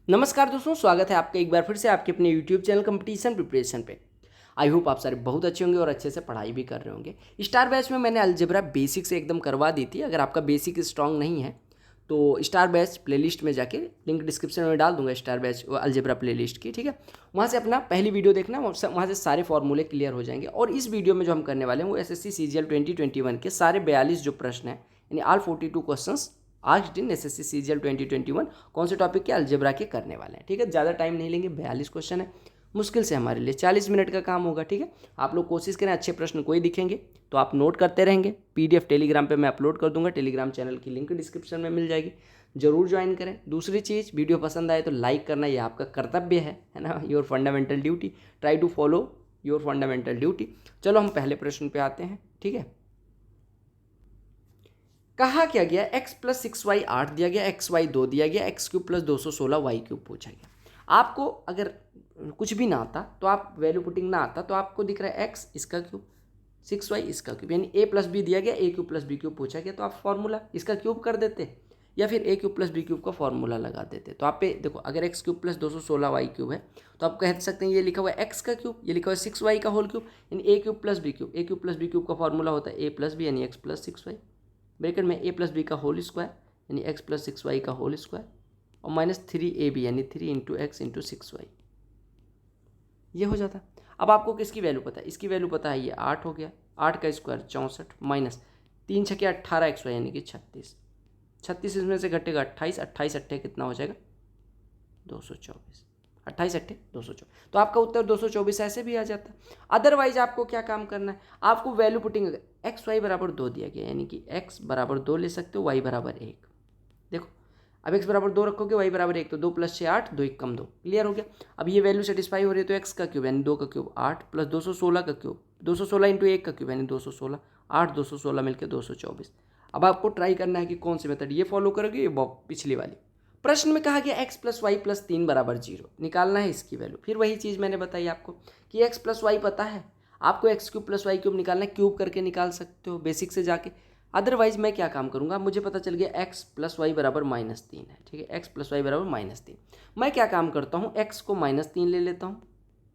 नमस्कार दोस्तों, स्वागत है आपका एक बार फिर से आपके अपने यूट्यूब चैनल कंपटीशन प्रिपरेशन पे। आई होप आप सारे बहुत अच्छे होंगे और अच्छे से पढ़ाई भी कर रहे होंगे। स्टार बैच में मैंने अलजेब्रा बेसिक से एकदम करवा दी थी। अगर आपका बेसिक स्ट्रांग नहीं है तो स्टार बैच प्लेलिस्ट में जाके लिंक डिस्क्रिप्शन में डाल दूंगा, स्टार बैच अलजेब्रा प्लेलिस्ट की, ठीक है। वहाँ से अपना पहली वीडियो देखना, वहाँ से सारे फॉर्मूले क्लियर हो जाएंगे। और इस वीडियो में जो हम करने वाले हैं वो एसएससी सीजीएल 2021 के सारे 42 जो प्रश्न हैं, यानी ऑल 42 क्वेश्चंस आज इन एसएससी सीजीएल 2021 कौन से टॉपिक के अलजेब्रा के करने वाले हैं, ठीक है। ज़्यादा टाइम नहीं लेंगे, 42 क्वेश्चन है, मुश्किल से हमारे लिए 40 मिनट का काम होगा, ठीक है। आप लोग कोशिश करें, अच्छे प्रश्न कोई दिखेंगे तो आप नोट करते रहेंगे। पीडीएफ टेलीग्राम पे मैं अपलोड कर दूंगा, टेलीग्राम चैनल की लिंक डिस्क्रिप्शन में मिल जाएगी, जरूर ज्वाइन करें। दूसरी चीज़, वीडियो पसंद आए तो लाइक करना, ये आपका कर्तव्य है ना, your fundamental duty. Try to follow your fundamental duty. चलो हम पहले प्रश्न पे आते हैं, ठीक है। कहा क्या गया, x प्लस 6y 8 दिया गया, xy 2 दिया गया, x cube plus 216 y cube पूछा गया। आपको अगर कुछ भी ना आता तो आप वैल्यू पुटिंग ना आता तो आपको दिख रहा है x इसका क्यूब 6y इसका क्यूब, यानी a प्लस बी दिया गया, a cube plus B cube पूछा गया, तो आप फॉर्मूला इसका क्यूब कर देते या फिर a cube plus B cube का फॉर्मूला लगा देते। तो आप पे देखो, अगर x cube plus 216 y cube है तो आप कह सकते हैं ये लिखा हुआ है x का क्यूब, ये लिखा हुआ है 6y का होल क्यूब, यानी a cube plus B cube. a cube plus B cube का फॉर्मूला होता है a प्लस बी यानी x प्लस 6y, ब्रैकेट में a प्लस बी का होल स्क्वायर यानी x प्लस 6y का होल स्क्वायर, और माइनस 3ab यानी 3 इंटू एक्स इंटू 6y, ये हो जाता। अब आपको किसकी वैल्यू पता है, इसकी वैल्यू पता है, ये 8 हो गया, 8 का स्क्वायर 64 माइनस 3 छके 18 XY यानी कि 36, 36 इसमें से घटेगा 28, 28 अट्ठे कितना हो जाएगा 224, 28 अट्ठे 224। तो आपका उत्तर 224 ऐसे भी आ जाता। अदरवाइज आपको क्या काम करना है, आपको वैल्यू पुटिंग एक्स वाई बराबर 2 दिया गया, यानी कि x बराबर 2 ले सकते हो, y बराबर 1। देखो अब x बराबर 2 रखोगे, y बराबर 1, तो 2 प्लस 6 8, 2 1 कम 2, क्लियर हो गया। अब ये वैल्यू सेटिस्फाई हो रही है तो x का क्यूब यानी 2 का क्यूब 8 प्लस 216 का क्यूब 216 इंटू 1 का क्यूब यानी 216, 8 216 मिलकर 224। अब आपको ट्राई करना है कि कौन सी मेथड, ये फॉलो करोगे ये पिछली वाली। प्रश्न में कहा गया x प्लस वाई प्लस 3 बराबर 0, निकालना है इसकी वैल्यू। फिर वही चीज़ मैंने बताई आपको कि x प्लस वाई पता है, आपको x cube plus Y cube निकालना है, क्यूब करके निकाल सकते हो बेसिक से जाके। अदरवाइज मैं क्या काम करूंगा, मुझे पता चल गया x प्लस वाई बराबर -3 है, ठीक है, x प्लस वाई बराबर -3। मैं क्या काम करता हूँ, x को -3 ले लेता हूँ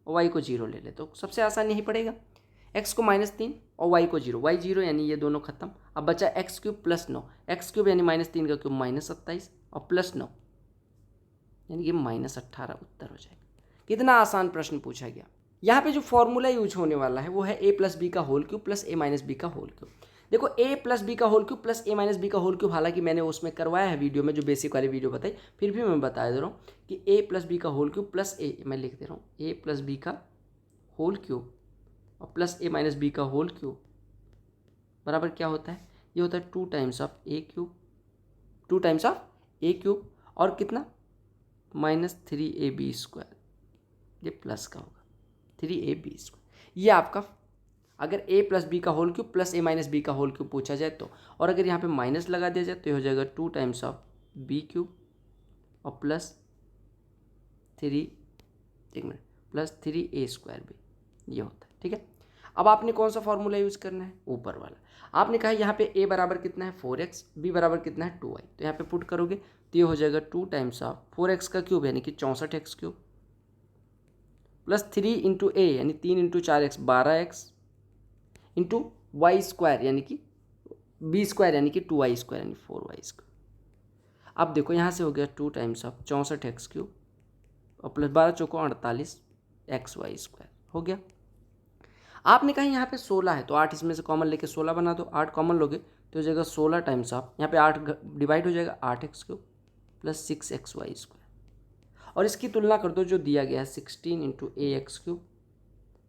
और y को 0 ले लेता हूँ, सबसे आसान यही पड़ेगा। x को -3 और y को 0, y 0 यानी ये दोनों खत्म। अब बचा x cube plus 9, x cube यानी -3 का क्यूब -27 और प्लस 9 यानी कि -18 उत्तर हो जाएगा। कितना आसान प्रश्न पूछा गया। यहाँ पे जो फॉर्मूला यूज होने वाला है वो है a प्लस बी का whole cube plus a minus B का होल क्यूब। देखो a प्लस बी का whole cube plus a minus B का होल क्यूब, हालांकि मैंने उसमें करवाया है वीडियो में, जो बेसिक वाली वीडियो बताई, फिर भी मैं बता दे रहा हूँ कि a प्लस बी का होल क्यूब प्लस a, मैं लिख दे रहा हूँ a प्लस बी का होल क्यूब और प्लस a माइनस बी का होल क्यूब बराबर क्या होता है, ये होता है 2 times of a cube, 2 times of a cube और कितना -3ab स्क्वायर, ये प्लस का होगा 3ab स्क्वायर। ये आपका अगर a प्लस बी का whole cube plus a minus B का होल क्यूब पूछा जाए तो, और अगर यहाँ पे माइनस लगा दिया जाए तो ये हो जाएगा 2 टाइम्स ऑफ बी क्यूब और प्लस 3, एक मिनट, प्लस 3a स्क्वायर भी, ये होता है, ठीक है। अब आपने कौन सा फॉर्मूला यूज करना है, ऊपर वाला। आपने कहा यहाँ पे a बराबर कितना है 4x, b बराबर कितना है 2y, तो यहाँ पे पुट करोगे तो ये हो जाएगा 2 टाइम्स ऑफ 4x का क्यूब यानी कि 64x क्यूब प्लस 3 इंटू ए यानी 3 into 4x 12x into Y square यानी कि बी स्क्वायर यानी कि 2y स्क्वायर यानी 4y स्क्वायर। अब देखो यहाँ से हो गया 2 टाइम्स ऑफ 64x क्यूब और प्लस 12 चौको 48 xy स्क्वायर हो गया। आपने कहा यहाँ पे 16 है तो 8 इसमें से कॉमन लेके 16 बना दो, 8 कॉमन लोगे तो हो जाएगा 16 टाइम्स ऑफ, यहाँ पे 8 डिवाइड हो जाएगा 8x cube plus 6xy square, और इसकी तुलना कर दो जो दिया गया है 16 into ax cube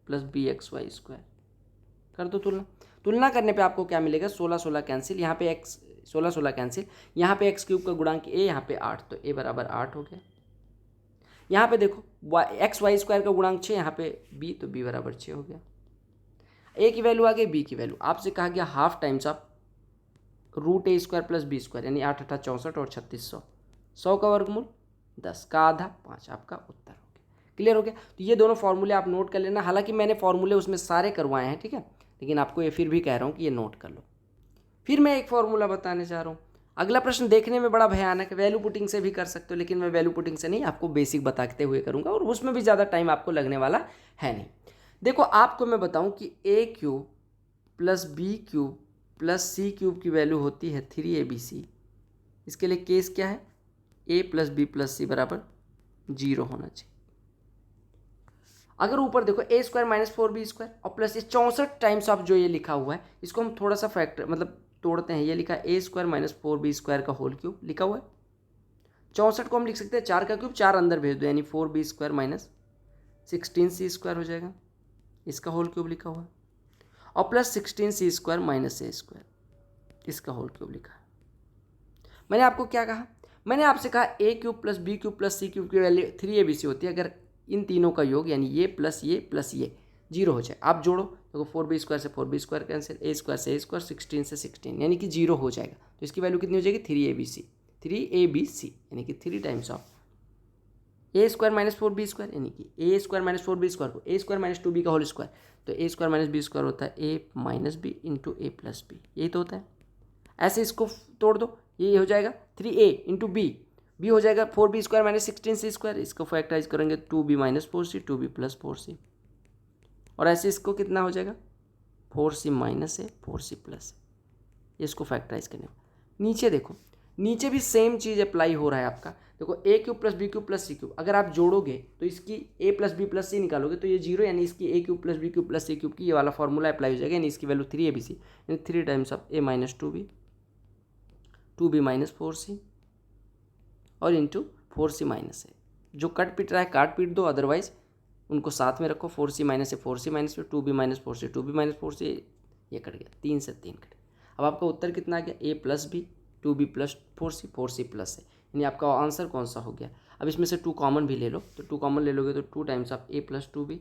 plus bxy square, कर दो तुलना करने पे आपको क्या मिलेगा, 16 16 कैंसिल, यहाँ पे x 16 16 कैंसिल, यहाँ पे x क्यूब का गुणांक a, यहाँ पे 8, तो a बराबर 8 हो गया। यहाँ पे देखो एक्स वाई स्क्वायर का गुणांक 6, यहाँ पे b, तो b बराबर 6 हो गया। a की वैल्यू आ गई, b की वैल्यू आपसे कहा गया half times of root a square plus B square यानी 8 8 64 और 3600, 100 का वर्गमूल 10 का आधा 5, आपका उत्तर हो गया। क्लियर हो गया। तो ये दोनों फॉर्मूले आप नोट कर लेना, हालांकि मैंने फॉर्मूले उसमें सारे करवाए हैं, ठीक है, लेकिन आपको ये फिर भी कह रहा हूँ कि ये नोट कर लो। फिर मैं एक फॉर्मूला बताने जा रहा हूँ, अगला प्रश्न देखने में बड़ा भयानक है, वैल्यू पुटिंग से भी कर सकते हो, लेकिन मैं वैल्यू पुटिंग से नहीं, आपको बेसिक बताते हुए करूँगा और उसमें भी ज़्यादा टाइम आपको लगने वाला है नहीं। देखो आपको मैं बताऊँ कि a cube plus B cube plus C cube की वैल्यू होती है 3abc। इसके लिए केस क्या है, a plus B plus c बराबर 0 होना चाहिए। अगर ऊपर देखो ए स्क्वायर माइनस 4b² और प्लस ये 64 टाइम्स ऑफ जो ये लिखा हुआ है, इसको हम थोड़ा सा फैक्टर मतलब तोड़ते हैं। ये लिखा है a² माइनस 4b² का होल क्यूब लिखा हुआ है। 64 को हम लिख सकते हैं 4 का क्यूब, 4 अंदर भेज दो, यानी 4b² माइनस 16c² हो जाएगा, इसका होल क्यूब लिखा हुआ है। और प्लस 16c² माइनस a², इसका होल क्यूब लिखा है। मैंने आपको क्या कहा, मैंने आपसे कहा a cube plus B cube plus C cube की वैल्यू 3abc होती है अगर इन तीनों का योग यानी ये प्लस ये 0 हो जाए। आप जोड़ो, देखो 4b² से 4b² कैंसिल, a² से a², 16 से 16 यानी कि 0 हो जाएगा। तो इसकी वैल्यू कितनी हो जाएगी, 3abc यानी कि 3 times of a² minus 4b² यानी कि a² माइनस 4b² को a² माइनस 2b का होल स्क्वायर, तो a² माइनस b² होता है a minus B into a plus B, यही तो होता है। ऐसे इसको तोड़ दो, ये हो जाएगा 3a इंटू बी हो जाएगा 4b² माइनस 16c², इसको फैक्टराइज करेंगे 2b minus 4c 2b plus 4c, और ऐसे इसको कितना हो जाएगा 4c माइनस है 4c प्लस, इसको फैक्टराइज करने। नीचे देखो, नीचे भी सेम चीज़ अप्लाई हो रहा है आपका। देखो a cube plus B cube plus C cube, अगर आप जोड़ोगे तो इसकी a plus B plus C निकालोगे तो ये 0, यानी इसकी a cube plus B cube plus C cube की ये वाला फॉर्मूला अप्लाई हो जाएगा, यानी इसकी वैल्यू 3abc यानी 3 times of a minus 2b minus 4c और इंटू 4c माइनस है। जो कट पीट रहा है काट पीट दो, अदरवाइज उनको साथ में रखो। 4c माइनस है 4c माइनस में 2b minus 4c 2b minus 4c, ये कट गया, 3 से 3 कट गया। अब आपका उत्तर कितना आ गया, a plus B 2b plus 4c 4c plus है, यानी आपका आंसर कौन सा हो गया। अब इसमें से 2 कॉमन भी ले लो, तो 2 कॉमन ले लोगे तो 2 times of a plus 2b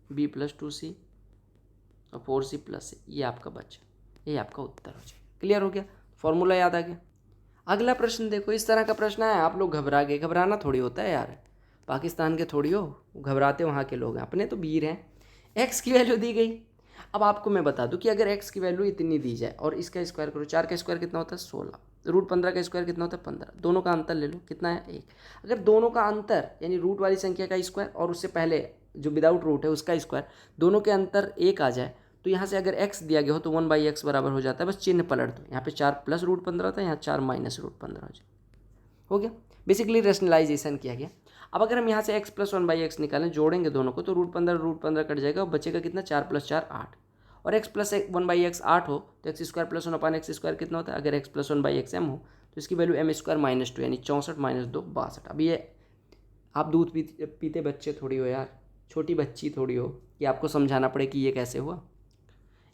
b plus 2c और 4c प्लस है, ये आपका बचा, ये आपका उत्तर हो जाएगा। क्लियर हो गया, फॉर्मूला याद आ गया। अगला प्रश्न देखो, इस तरह का प्रश्न है, आप लोग घबरा गए। घबराना थोड़ी होता है यार, पाकिस्तान के थोड़ी हो, घबराते वहाँ के लोग हैं, अपने तो वीर हैं। x की वैल्यू दी गई। अब आपको मैं बता दूं कि अगर x की वैल्यू इतनी दी जाए और इसका स्क्वायर करो, 4 का स्क्वायर कितना होता है 16, रूट 15 का स्क्वायर कितना होता है 15, दोनों का अंतर ले लो कितना है 1। अगर दोनों का अंतर यानी रूट वाली संख्या का स्क्वायर और उससे पहले जो विदाउट रूट है उसका स्क्वायर, दोनों के अंतर 1 आ जाए, तो यहाँ से अगर x दिया गया हो तो 1/x बराबर हो जाता है, बस चिन्ह पलट दो। यहाँ पे 4 प्लस रूट 15 था, यहाँ 4 माइनस रूट 15 हो गया। बेसिकली रेशनलाइजेशन किया गया। अब अगर हम यहाँ से x प्लस 1/x निकालें, जोड़ेंगे दोनों को, तो रूट 15 कट जाएगा और बचेगा कितना 4 प्लस 4 8, और x प्लस 1/x 8 हो तो एक्स स्क्वायर प्लस 1/x² कितना होता है। अगर x प्लस 1/x m हो तो इसकी वैल्यू m² माइनस 2 यानी 64 माइनस 2 62। अब ये आप दूध पीते बच्चे थोड़ी हो यार, छोटी बच्ची थोड़ी हो कि आपको समझाना पड़े कि ये कैसे हुआ।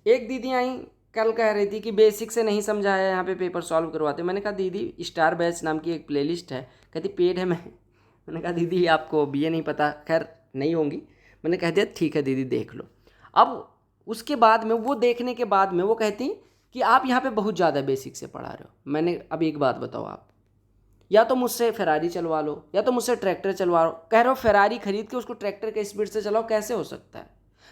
एक दीदी आई कल कह रही थी कि बेसिक से नहीं समझाया, यहाँ पे पेपर सॉल्व करवाते। मैंने कहा दीदी स्टार बैच नाम की एक प्लेलिस्ट है, कहती पेड है। मैंने कहा दीदी आपको BA नहीं पता, खैर नहीं होंगी। मैंने कह दिया ठीक है दीदी देख लो। अब उसके बाद में वो देखने के बाद में वो कहती कि आप यहाँ पे बहुत ज़्यादा बेसिक से पढ़ा रहे हो। मैंने अब एक बात बताओ, आप या तो मुझसे फेरारी चलवा लो या तो मुझसे ट्रैक्टर चलवा लो। कह रहे हो फेरारी खरीद के उसको ट्रैक्टर के स्पीड से चलाओ, कैसे हो सकता है।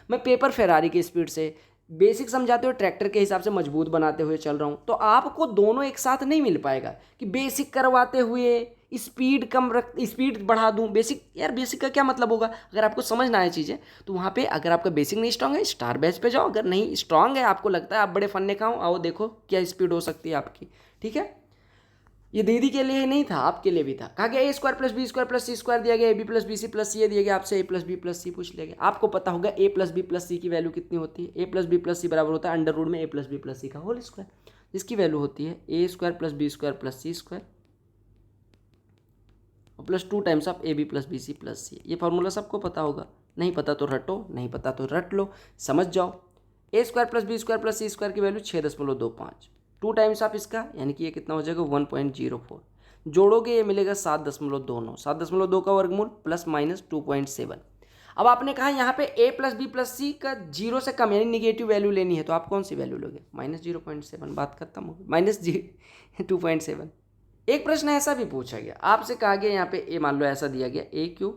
मैं पेपर फेरारी की स्पीड से, बेसिक समझाते हुए ट्रैक्टर के हिसाब से मजबूत बनाते हुए चल रहा हूँ, तो आपको दोनों एक साथ नहीं मिल पाएगा कि बेसिक करवाते हुए स्पीड कम रख स्पीड बढ़ा दूँ। बेसिक यार, बेसिक का क्या मतलब होगा अगर आपको समझ ना आए चीज़ें। तो वहाँ पे अगर आपका बेसिक नहीं स्ट्रांग है स्टार बैच पे जाओ, अगर नहीं स्ट्रांग है आपको लगता है आप बड़े फन्ने का हो, आओ देखो क्या स्पीड हो सकती है आपकी। ठीक है, ये दीदी के लिए नहीं था, आपके लिए भी था। कहा गया a² plus b² plus c² दिया गया, ab plus bc plus c दिया गया, आपसे a plus b plus c पूछ लिया गया। आपको पता होगा a plus b plus c की वैल्यू कितनी होती है। a plus b plus c बराबर होता है अंडर रूट में a plus b plus c का होल स्क्वायर, जिसकी वैल्यू होती है a² plus b² plus c² और plus 2 times of ab plus bc plus c। ये फॉर्मूला सबको पता होगा, नहीं पता तो रटो, नहीं पता तो रट लो, समझ जाओ। a² plus b² plus c² की वैल्यू 6.25, 2 टाइम्स ऑफ इसका यानी कि ये कितना हो जाएगा 1.04। जोड़ोगे ये मिलेगा 7.29, 7.2 का वर्गमूल प्लस माइनस 2.7। अब आपने कहा यहाँ पे a plus B plus c का 0 से कम यानी निगेटिव वैल्यू लेनी है, तो आप कौन सी वैल्यू लोगे -0.7, बात खत्म हो गई, -2.7। एक प्रश्न ऐसा भी पूछा गया, आपसे कहा गया यहाँ पे a मान लो ऐसा दिया गया a³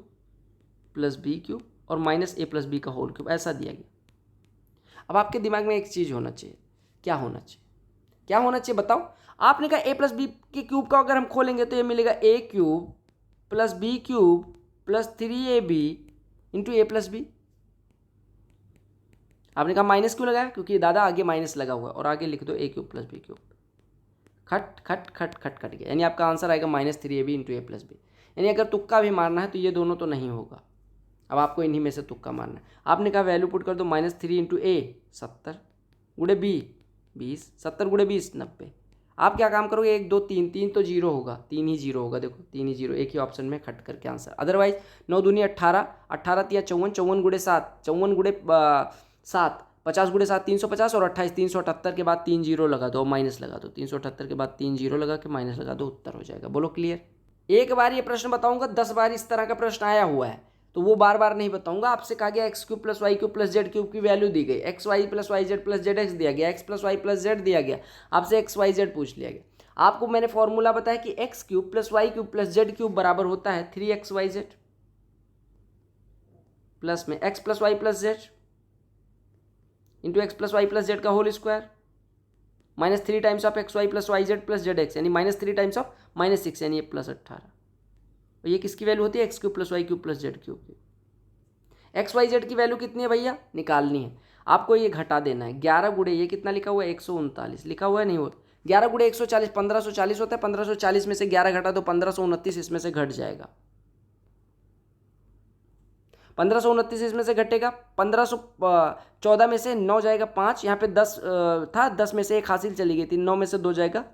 प्लस b³ और माइनस a प्लस बी का होल क्यूब ऐसा दिया गया। अब आपके दिमाग में एक चीज़ होना चाहिए, क्या होना चाहिए, क्या होना चाहिए बताओ। आपने कहा ए प्लस बी के क्यूब का अगर हम खोलेंगे तो ये मिलेगा a cube plus B cube plus 3ab into A plus b. आपने कहा माइनस क्यों लगाया, क्योंकि दादा आगे माइनस लगा हुआ है, और आगे लिख दो a cube plus B cube. खट खट खट खट कट गया, यानी आपका आंसर आएगा -3ab इंटू ए प्लस बी। यानी अगर तुक्का भी मारना है तो ये दोनों तो नहीं होगा, अब आपको इन्हीं में से तुक्का मारना है। आपने कहा वैल्यू पुट कर दो -3 इंटू ए 70 गुड़े बी 20, 70 गुड़े 20 90। आप क्या काम करोगे, 1 2 3, 3 तो जीरो होगा, 3 ही जीरो होगा, देखो 3 ही जीरो, एक ही ऑप्शन में खट करके आंसर। अदरवाइज 9 दूनी 18, 18 तिया 54, 54 गुड़े 7, 54 गुड़े 7, 50 गुड़े 7 350, और 28 378 के बाद 3 जीरो लगा दो, माइनस लगा दो, 378 के बाद 3 जीरो लगा के माइनस लगा दो, उत्तर हो जाएगा। बोलो क्लियर। एक बार ये प्रश्न बताऊंगा, 10 बार इस तरह का प्रश्न आया हुआ है, तो वो बार बार नहीं बताऊंगा। आपसे कहा गया X cube plus Y cube plus Z cube की वैल्यू दी गई, X Y plus Y Z plus Z X दिया गया, X plus Y plus Z दिया गया, आपसे एक्स वाई जेड पूछ लिया गया। आपको मैंने फॉर्मूला बताया कि x cube plus Y cube plus Z cube बराबर होता है 3xyz प्लस में x plus Y plus z into x plus Y plus z का whole square -3 times of x Y plus Y Z plus Z x, यानी -3 times of -6, यानी ये +18। और ये किसकी वैल्यू होती है, X cube plus Y cube plus Z cube की। एक्स वाई जेड की वैल्यू कितनी है भैया, निकालनी है आपको, ये घटा देना है। 11 गुड़े ये कितना लिखा हुआ है 139 लिखा हुआ है, नहीं हो 11 गुड़े 140 1540 होता है, 1540 में से 11 घटा तो 1529 इसमें से घट जाएगा, 1529 इसमें से घटेगा, 1514 में से 9 जाएगा 5, यहाँ पे 10 था, 10 में से 1 हासिल चली गई थी, 9 में से 2 जाएगा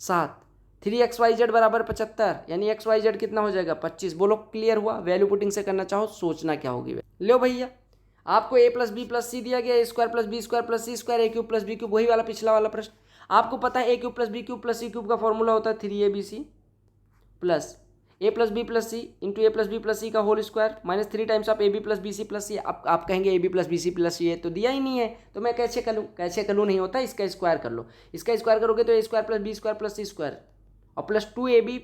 7, 3xyz बराबर 75, यानी xyz कितना हो जाएगा 25। बोलो क्लियर हुआ। वैल्यू पुटिंग से करना चाहो सोचना क्या होगी। लो भैया आपको a plus B plus c दिया गया, a square plus B square plus C square, a cube plus B cube, वही वाला पिछला वाला प्रश्न। आपको पता है ए cube plus B cube plus सी क्यूब का फॉर्मूला होता है 3abc plus a plus B plus c into A plus B plus c का whole square -3 times of A b plus b c plus c. आप कहेंगे a b plus b c plus c तो दिया ही नहीं है, तो मैं कैसे कर लूँ, कैसे कर लूँ नहीं होता, इसका स्क्वायर कर लो। इसका स्क्वायर करोगे तो a square plus B square plus C square और plus 2ab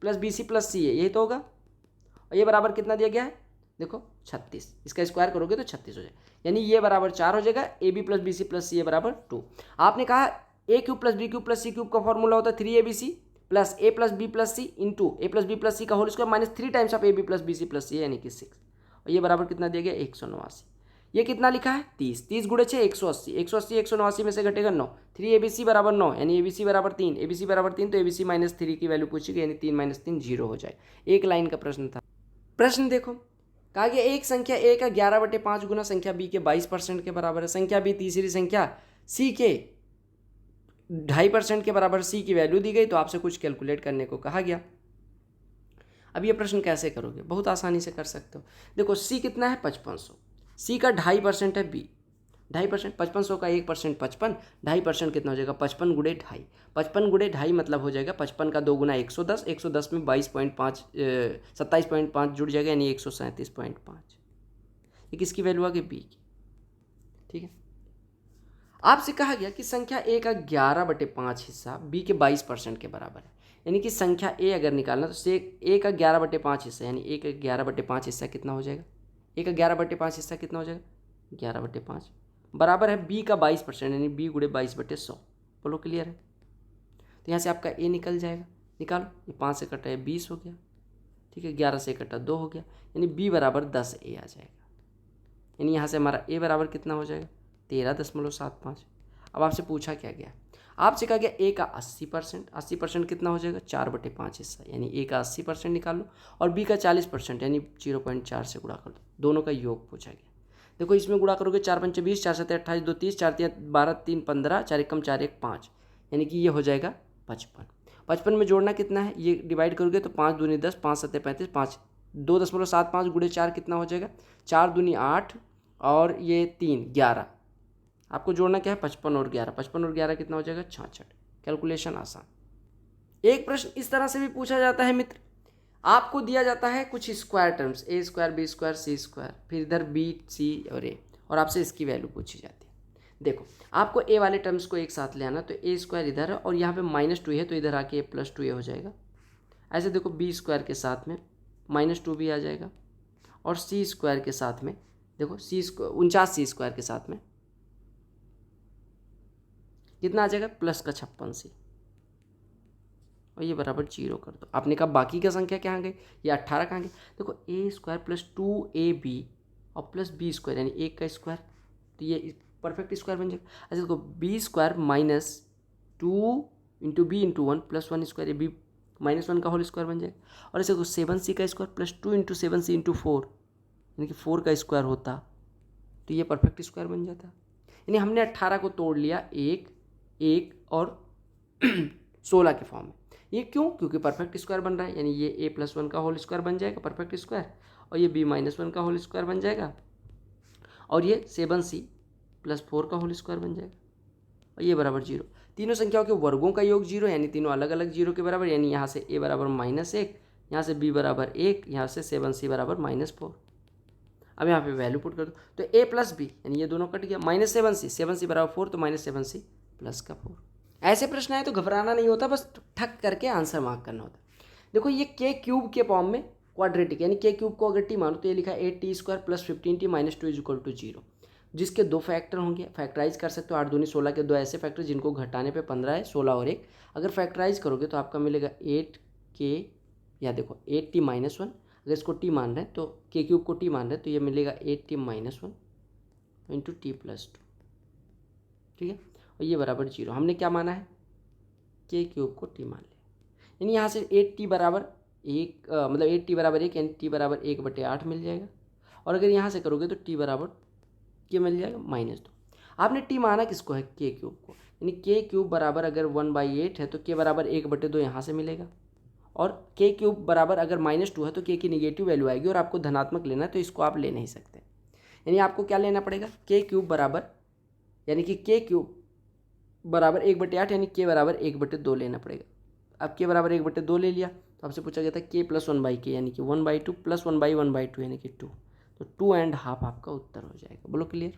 plus b c plus c है, यही तो होगा। और ये बराबर कितना दिया गया है, देखो 36, इसका स्क्वायर करोगे तो 36 हो जाएगा, यानी ये बराबर 4 हो जाएगा, a b plus b c plus c बराबर 2। आपने कहा a cube plus B cube plus C cube का फॉर्मूला होता है 3abc plus a plus B plus c into A plus B plus c का whole square -3 times of A b plus b c plus c, यानी कि 6। और ये बराबर कितना दिया गया 189। ये कितना लिखा है 30, 30 गुड़े 6 180, 180 189 में से घटेगा 9, 3abc बराबर 9, यानी abc बराबर 3, abc बराबर 3 तो abc -3 की वैल्यू पूछी गई, यानी 3 - 3 0 हो जाए। एक लाइन का प्रश्न था। प्रश्न देखो, कहा गया एक संख्या a का 11/5 गुना संख्या b के 22% के बराबर है। संख्या b तीसरी संख्या c के 2.5% के बराबर, c की वैल्यू दी गई, तो आपसे कुछ कैलकुलेट करने को कहा गया। अब ये प्रश्न कैसे करोगे, बहुत आसानी से कर सकते हो। देखो c कितना है 5500, c का 2.5% है b, 2.5%, 5500 का 1% 55, 2.5% कितना हो जाएगा 55 गुड़े 2.5, 55 गुड़े 2.5 मतलब हो जाएगा 55 का 2 गुना 110, 110 में 22.5 27.5 जुड़ जाएगा, यानी 137.5। ये किसकी वैल्यू आ गई b की, ठीक है। आपसे कहा गया कि संख्या a का 11/5 हिस्सा b के 22% के बराबर है, यानी कि संख्या a अगर निकालना तो से a का 11/5 हिस्सा, यानी a का 11/5 हिस्सा कितना हो जाएगा, a का 11/5 हिस्सा कितना हो जाएगा 11/5 बराबर है b का 22%, यानी b गुड़े 22/100। बोलो क्लियर है। तो यहाँ से आपका a निकल जाएगा, निकालो, ये 5 से कटा है 20 हो गया, ठीक है, 11 से कटा 2 हो गया, यानी b बराबर 10a आ जाएगा। यानी यहाँ से हमारा a बराबर कितना हो जाएगा 13.75। अब आपसे पूछा क्या गया, आपसे कहा गया a का 80%, 80% कितना हो जाएगा 4/5 हिस्सा, यानी a का 80% निकाल लो, और b का 40%, यानी 0.4 से गुणा कर दो, दोनों का योग पूछा गया। देखो इसमें गुणा करोगे 4 × 5 = 20, 4 × 7 = 28, 2 × 30, 4 × 3 = 12, 3 × 15, 4 × 1 = 4, 1 = 5, यानी कि ये हो जाएगा 55। 55 में जोड़ना कितना है, ये डिवाइड करोगे तो 5 दूनी 10, 5 × 7 = 35, 5 2.75 गुड़े 4 कितना हो जाएगा 4 दूनी 8 और ये 3 11। आपको जोड़ना क्या है 55 और 11, 55 और 11 कितना हो जाएगा 66। कैलकुलेशन आसान। एक प्रश्न इस तरह से भी पूछा जाता है मित्र, आपको दिया जाता है कुछ square terms a square b square c square, फिर इधर b c और a, और आपसे इसकी वैल्यू पूछी जाती है। देखो आपको a वाले टर्म्स को एक साथ ले आना, तो a स्क्वायर इधर है और यहाँ पे -2 है, तो इधर आके a + 2a हो जाएगा। ऐसे देखो b स्क्वायर के साथ में -2 भी आ जाएगा, और c स्क्वायर के साथ में देखो 49c स्क्वायर के साथ में कितना आ जाएगा प्लस का 56c और ये बराबर 0 कर दो। आपने कहा बाकी का संख्या कहाँ गई, ये 18 कहाँ गई। देखो ए स्क्वायर प्लस 2ab और प्लस बी स्क्वायर यानी 1 का स्क्वायर, तो ये परफेक्ट स्क्वायर बन जाएगा। अच्छा देखो B square minus 2 into B into 1 plus 1 square, ये बी -1 का होल स्क्वायर बन जाएगा। और ऐसे देखो 7c का square plus 2 into 7c into 4 यानी कि 4 का स्क्वायर होता, तो ये परफेक्ट स्क्वायर बन जाता। यानी हमने 18 को तोड़ लिया 1, 1 और 16 के फॉर्म में। ये क्यों? क्योंकि परफेक्ट स्क्वायर बन रहा है, यानी ये a प्लस 1 का होल स्क्वायर बन जाएगा परफेक्ट स्क्वायर, और ये b -1 का होल स्क्वायर बन जाएगा, और ये 7c प्लस 4 का होल स्क्वायर बन जाएगा, और ये बराबर 0। तीनों संख्याओं के वर्गों का योग 0, यानी तीनों अलग अलग 0 के बराबर, यानी यहाँ से a बराबर -1, यहाँ से b बराबर 1, यहाँ से 7c बराबर -4। अब यहाँ पे वैल्यू पुट कर दो, तो a प्लस बी यानी ये दोनों कट गया, -7c बराबर 4, तो -7c प्लस का 4। ऐसे प्रश्न आए तो घबराना नहीं होता, बस ठक करके आंसर मार्क करना होता। देखो ये के क्यूब के फॉर्म में क्वाड्रेटिक, यानी के क्यूब को अगर टी मानो तो ये लिखा है 8t square plus 15t minus 2 = 0, जिसके दो फैक्टर होंगे। फैक्टराइज कर सकते हो, 8 दूनी 16 के दो ऐसे फैक्टर जिनको घटाने पे 15 है, 16 और 1। अगर फैक्टराइज करोगे तो आपका मिलेगा 8k, या देखो 8t -1, अगर इसको t मान रहे हैं तो के क्यूब को t मान रहे हैं तो ये मिलेगा 8t -1 इंटू t + 2, ठीक है, और ये बराबर 0। हमने क्या माना है, के क्यूब को t मान लिया, यानी यहाँ से 8t बराबर 1 मतलब 8t बराबर 1 यानी t बराबर 1/8 मिल जाएगा। और अगर यहाँ से करोगे तो t बराबर क्या मिल जाएगा -2। आपने t माना किसको है, के क्यूब को, यानी के क्यूब बराबर अगर 1/8 है तो के बराबर 1/2 यहाँ से मिलेगा, और के क्यूब बराबर अगर -2 है तो के की निगेटिव वैल्यू आएगी, और आपको धनात्मक लेना है तो इसको आप ले नहीं सकते। यानी आपको क्या लेना पड़ेगा, के क्यूब बराबर, यानी कि के क्यूब बराबर 1/8 यानी के बराबर 1/2 लेना पड़ेगा। अब के बराबर 1/2 ले लिया तो आपसे पूछा गया था के प्लस 1/k यानी कि 1/2 प्लस 1/1/2 यानी कि 2, तो 2.5 आपका उत्तर हो जाएगा। बोलो क्लियर।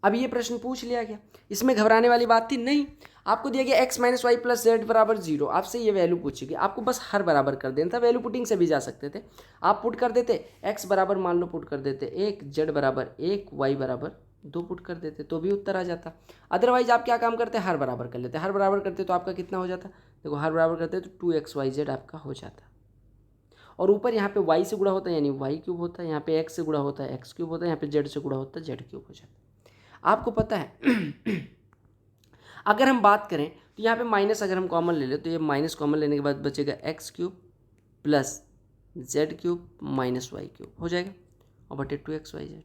अब ये प्रश्न पूछ लिया गया, इसमें घबराने वाली बात थी नहीं। आपको दिया गया x - y + z बराबर 0, आपसे ये वैल्यू पूछेगी, आपको बस हर बराबर कर देना था। वैल्यू पुटिंग से भी जा सकते थे, आप पुट कर देते x बराबर मान लो पुट कर देते 1, z बराबर 1, y बराबर 2 पुट कर देते तो भी उत्तर आ जाता। अदरवाइज आप क्या काम करते, हर बराबर कर लेते। हर बराबर करते तो आपका कितना हो जाता, देखो हर बराबर करते तो 2xyz आपका हो जाता, और ऊपर यहाँ पे y से गुणा होता है यानी y³ होता है, यहाँ पे x से गुणा होता है x³ होता है, यहाँ पे z से गुणा होता है z³ हो जाता है। आपको पता है अगर हम बात करें तो यहाँ पे माइनस अगर हम कॉमन ले ले तो ये माइनस कॉमन लेने के बाद बचेगा x³ plus z³ minus y³ हो जाएगा, और बटे 2xyz।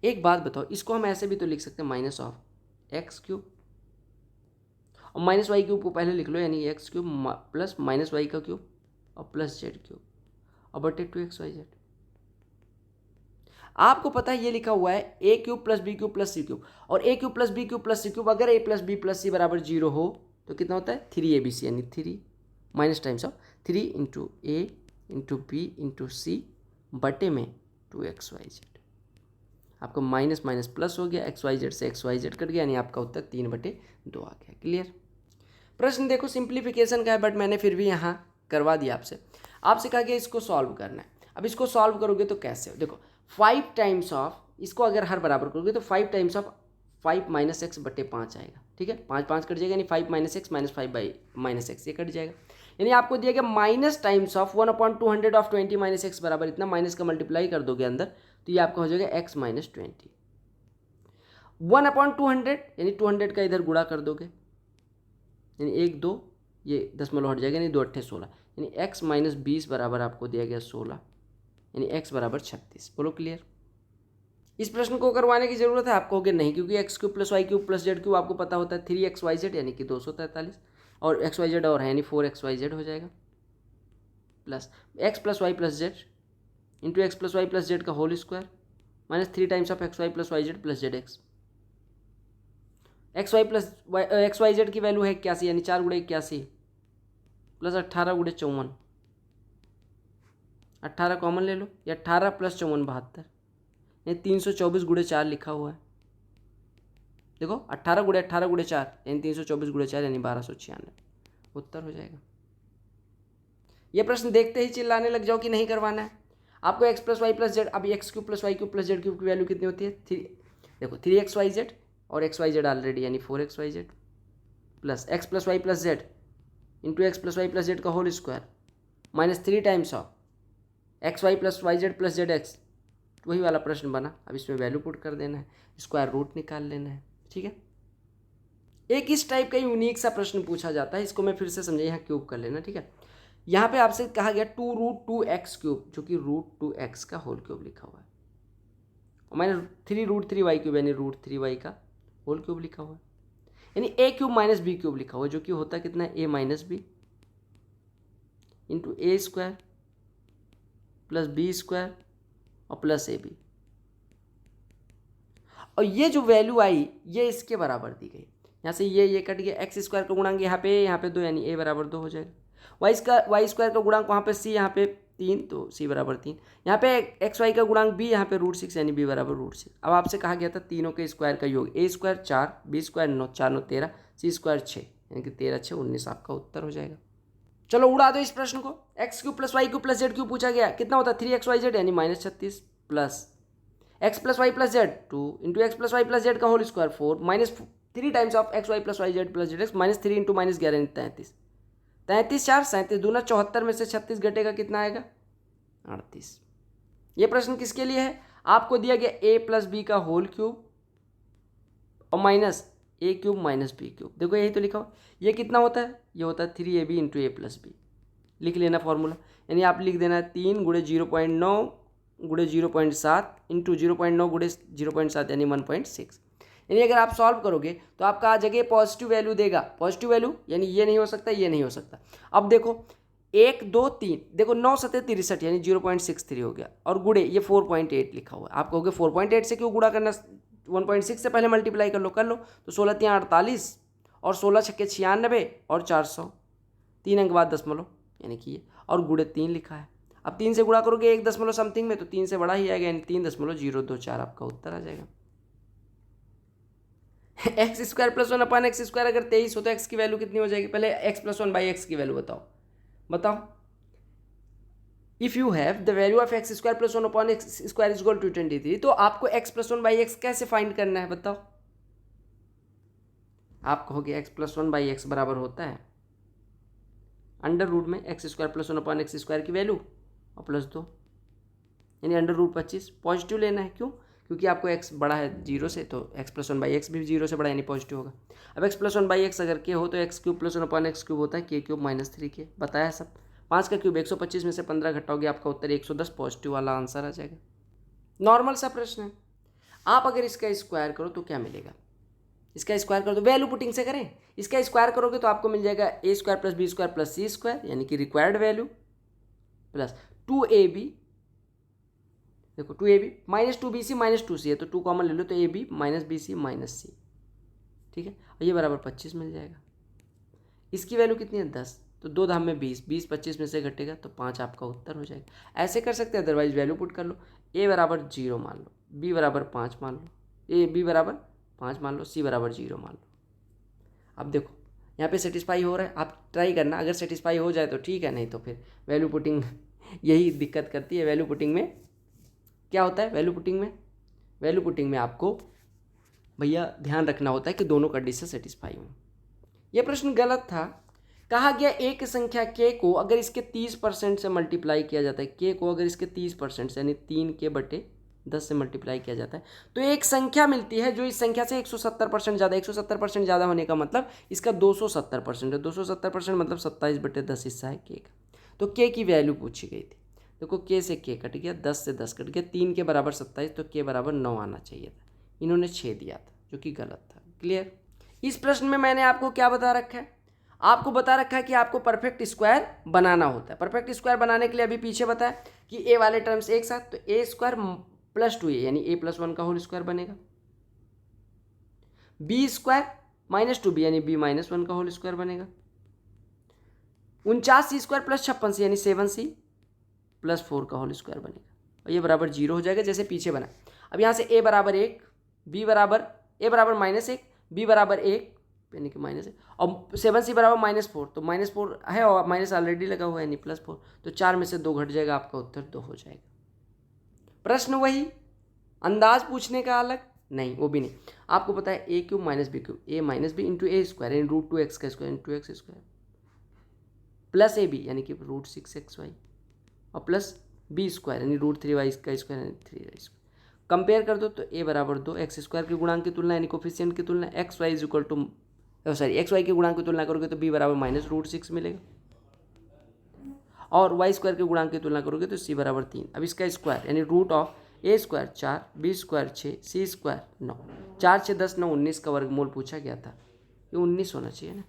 एक बात बताओ, इसको हम ऐसे भी तो लिख सकते हैं -(x³) और -y³ को पहले लिख लो, यानी x³ प्लस -y³ और प्लस z³ और बटे 2xyz। आपको पता है ये लिखा हुआ है a³ plus b³ plus c³ और a³ plus b³ plus c³ अगर a plus b plus c बराबर 0 हो तो कितना होता है 3abc, यानी 3 minus times of 3 into a into B into c बटे में 2xyz। आपका माइनस माइनस प्लस हो गया, xyz से xyz कट गया, यानी आपका उत्तर 3/2 आ गया। क्लियर। प्रश्न देखो सिंप्लीफिकेशन का है, बट मैंने फिर भी यहाँ करवा दिया आपसे कहा कि इसको सॉल्व करना है। अब इसको सॉल्व करोगे तो कैसे, देखो 5 टाइम्स ऑफ, इसको अगर हर बराबर करोगे तो 5 टाइम्स ऑफ 5 - x बटे 5 आएगा, ठीक है, 5 5 कट जाएगा, यानी 5 - x माइनस 5 - x ये कट जाएगा। यानी आपको दिया गया minus times of 1/200 of 20 - x बराबर इतना, माइनस का मल्टीप्लाई कर दोगे अंदर तो ये आपका हो जाएगा x - 20। 1/200 यानी 200 का इधर गुणा कर दोगे, यानी 1 2 ये दशमलव हट जाएगा, यानी 2 8 16, यानी x - 20 बराबर आपको दिया गया 16, यानी x बराबर 36। बोलो क्लियर। इस प्रश्न को करवाने की जरूरत है आपको कि नहीं, क्योंकि x³ plus y³ plus z³ आपको पता होता है 3xyz यानी कि 243, और xyz और है यानी 4xyz हो जाएगा, plus x plus Y plus z into x plus Y plus z का whole square minus 3 times of x Y plus Y Z plus Z x. X Y Z की वैल्यू है 81, यानी 4 × 81 plus 18 × 54, 18 common ले लो, या 18 plus 54 72, यानी 324 × 4 लिखा हुआ है। देखो 18 × 18 × 4 यानी 324 × 4 यानी 1296, उत्तर हो जाएगा। ये प्रश्न देखते ही चिल्लाने लग जाओ कि नहीं करवाना है आपको। X plus Y plus Z, अब x³ plus y³ plus z³ की वैल्यू कितनी होती है 3, देखो 3xyz और एक्स वाई जेड ऑलरेडी यानी 4xyz plus x plus Y plus z into x plus Y plus z का whole square minus 3 times of x Y plus Y Z plus Z x. वही वाला प्रश्न बना। अब इसमें value put कर देना है, स्क्वायर रूट निकाल लेना है। ठीक है, एक इस टाइप का यूनिक सा प्रश्न पूछा जाता है, इसको मैं फिर से समझाइए, यहाँ क्यूब कर लेना। ठीक है, यहाँ पे आपसे कहा गया 2√2x³ जो कि √2x का होल क्यूब लिखा हुआ है, और मैंने 3√3y³ यानी √3y का होल क्यूब लिखा हुआ है, यानी a³ माइनस b³ लिखा हुआ है, जो कि होता है कितना, a minus B into a square plus b square और प्लस ab। और ये जो वैल्यू आई ये इसके बराबर दी गई, यहाँ से ये कट गया, एक्स स्क्वायर का गुणांक यहाँ पे 2 यानी a बराबर 2 हो जाएगा, वाई स्क्वायर का गुणांक वहाँ पे c यहाँ पे 3 तो c बराबर 3, यहाँ पे एक्स वाई का गुणांक b यहाँ पे √6 यानी b बराबर √6। अब आपसे कहा गया था तीनों के स्क्वायर का योग, a square 4, b square 9, 4 9 13, c square 6 यानी कि 13 6 19 आपका उत्तर हो जाएगा। चलो उड़ा दो इस प्रश्न को। x³ plus y³ plus z³ पूछा गया, कितना होता है 3xyz यानी -36 plus x plus Y plus z 2 into x plus Y plus z का whole square 4 minus 3 times of x Y plus Y Z plus Z x minus 3 into minus 11 33, 33 4 37 दूना 74 में से 36 घटेगा कितना आएगा 38। ये प्रश्न किसके लिए है, आपको दिया गया a प्लस बी का होल क्यूब और माइनस a³ माइनस b³। देखो यही तो लिखा हो, ये कितना होता है, ये होता है 3ab into a plus B. लिख लेना फॉर्मूला, यानी आप लिख देना 3 गुणे 0.9 गुणे 0.7 इंटू 0.9 गुणे 0.7 यानी 1.6। यानी अगर आप सॉल्व करोगे तो आपका आ जगह पॉजिटिव वैल्यू देगा, पॉजिटिव वैल्यू यानी ये नहीं हो सकता, ये नहीं हो सकता। अब देखो 1 2 3, देखो 9 7 63 यानी 0.63 हो गया, और गुणे ये 4.8 लिखा हुआ है। आप कहोगे 4.8 से क्यों गुणा करना, 1.6 से पहले मल्टीप्लाई कर लो। तो 16 3 48 और 16 6 96 और 400, 3 अंक बाद दशमलव यानी कि ये, और गुणे 3 लिखा है। अब 3 से गुणा करोगे 1 दशमलव समथिंग में तो 3 से बड़ा ही आएगा, यानी 3.024 आपका उत्तर आ जाएगा। X square plus 1 upon X square अगर 23 हो तो एक्स की वैल्यू कितनी हो जाएगी, पहले एक्स प्लस 1 बाई एक्स की वैल्यू बताओ। If you have the value of X square plus 1 upon X square is equal to 23, तो आपको एक्स प्लस 1 बाई एक्स कैसे फाइंड करना है बताओ। आप कहोगे एक्स प्लस 1 बाई एक्स बराबर होता है अंडर रूट में X square plus 1 upon X square की वैल्यू और प्लस 2 यानी अंडर रूट 25। पॉजिटिव लेना है, क्यों, क्योंकि आपको x बड़ा है 0 से, तो x प्लस 1 बाई एक्स भी 0 से बड़ा यानी पॉजिटिव होगा। अब x प्लस 1 बाई एक्स अगर k हो तो x³ प्लस 1 अपॉन x³ होता है k³ माइनस 3k, बताया सब। 5 का क्यूब 125 में से 15 घटाओगे आपका उत्तर 110, पॉजिटिव वाला आंसर आ जाएगा। नॉर्मल सा प्रश्न है। आप अगर इसका स्क्वायर करो तो क्या मिलेगा, इसका स्क्वायर करो तो वैल्यू पुटिंग से करें, इसका स्क्वायर करोगे तो आपको मिल जाएगा a square plus B square plus C square यानी कि रिक्वायर्ड वैल्यू प्लस 2ab, देखो 2ab minus 2bc minus 2c है तो 2 कॉमन ले लो तो ab minus bc minus c, ठीक है, और ये बराबर 25 मिल जाएगा। इसकी वैल्यू कितनी है 10, तो 2 धाम में 20, 20 25 में से घटेगा तो 5 आपका उत्तर हो जाएगा। ऐसे कर सकते हैं, अदरवाइज वैल्यू पुट कर लो, a बराबर 0 मान लो, b बराबर 5 मान लो, b बराबर 5 मान लो, c बराबर 0 मान लो। अब देखो यहाँ पे सेटिस्फाई हो रहा है, आप ट्राई करना, अगर सेटिस्फाई हो जाए तो ठीक है, नहीं तो फिर वैल्यू पुटिंग यही दिक्कत करती है। वैल्यू पुटिंग में क्या होता है, वैल्यू पुटिंग में आपको भैया ध्यान रखना होता है कि दोनों कंडीशन सेटिस्फाई हों। यह प्रश्न गलत था। कहा गया एक संख्या k को अगर इसके 30% से मल्टीप्लाई किया जाता है, k को अगर इसके 30% से यानी 3k/10 से मल्टीप्लाई किया जाता है तो एक संख्या मिलती है जो इस संख्या से 170% ज़्यादा। 170% ज़्यादा होने का मतलब इसका 270% है, 270% मतलब 27/10 हिस्सा है k का। तो k की वैल्यू पूछी गई थी। देखो k से k कट गया, 10 से 10 कट गया, 3 के बराबर 27 तो k बराबर 9 आना चाहिए था, इन्होंने 6 दिया था जो कि गलत था। क्लियर। इस प्रश्न में मैंने आपको क्या बता रखा है, आपको बता रखा है कि आपको परफेक्ट स्क्वायर बनाना होता है। परफेक्ट स्क्वायर बनाने के लिए अभी पीछे बताया कि a वाले टर्म्स एक साथ, तो a स्क्वायर प्लस 2a यानी a प्लस 1 का होल स्क्वायर बनेगा, b स्क्वायर माइनस 2b यानी b माइनस 1 का होल स्क्वायर बनेगा, 49c स्क्वायर प्लस 56c यानी 7c प्लस 4 का होल स्क्वायर बनेगा, और ये बराबर 0 हो जाएगा जैसे पीछे बना। अब यहाँ से a बराबर 1, b बराबर a बराबर -1, b बराबर 1 यानी कि -1 और 7c बराबर -4, तो -4 है और माइनस ऑलरेडी लगा हुआ है यानी +4, तो 4 में से 2 घट जाएगा, आपका उत्तर 2 हो जाएगा। प्रश्न वही, अंदाज पूछने का अलग, नहीं, वो भी नहीं। आपको पता है ए cube minus B cube, A minus B into A square यानी रूट 2x का square into X square plus A B यानी कि रूट 6xy और प्लस बी स्क्वायर यानी रूट 3y का स्क्वायर यानी 3y स्क्वायर। कंपेयर कर दो तो ए बराबर 2, एक्स स्क्वायर के गुणांक की तुलना यानी कोफिशिएंट की तुलना, X Y is equal to X Y के गुणांक की तुलना करोगे तो बी बराबर माइनस रूट 6 मिलेगा और वाई स्क्वायर के गुणांक की तुलना करोगे तो सी बराबर 3। अब इसका स्क्वायर यानी root of A square 4, B square 6, C square 9, 4 6 10 9 19 का वर्गमूल पूछा गया था। ये 19 होना चाहिए ना,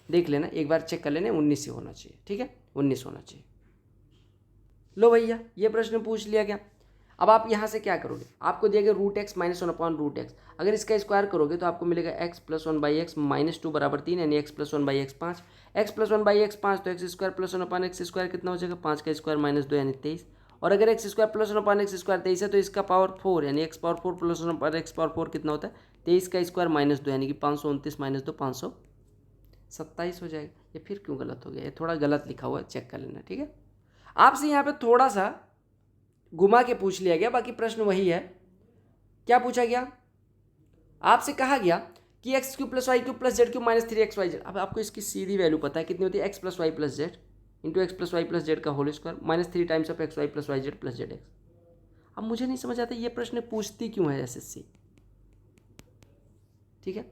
देख लेना एक बार चेक कर लेना, 19 ही होना चाहिए। ठीक है, 19 होना चाहिए। लो भैया ये प्रश्न पूछ लिया गया। अब आप यहाँ से क्या करोगे, आपको दिया गया root X minus 1 upon root X, अगर इसका स्क्वायर करोगे तो आपको मिलेगा X plus 1 by X minus 2 बराबर 3 यानी X plus 1 by X 5, X plus 1 by X 5 तो X square plus 1 upon X square कितना हो जाएगा 5 का स्क्वायर माइनस 2 यानी 23, और अगर X square plus 1 upon X square 23 है तो इसका पावर 4 यानी x power 4 plus 1 upon x power 4 कितना होता है 23 का स्क्वायर माइनस 2 यानी कि 529 माइनस 2 527 हो जाएगा। ये फिर क्यों गलत हो गया, ये थोड़ा गलत लिखा हुआ है, चेक कर लेना। ठीक है, आपसे यहाँ पे थोड़ा सा घुमा के पूछ लिया गया, बाकी प्रश्न वही है। क्या पूछा गया, आपसे कहा गया कि x cube plus Y cube plus Z cube minus 3xyz। अब आपको इसकी सीधी वैल्यू पता है कितनी होती है, x plus Y plus z into x plus Y plus z का whole square minus 3 times of x Y plus Y Z plus Z x. अब मुझे नहीं समझ आता ये प्रश्न पूछती क्यों है एसएससी। ठीक है,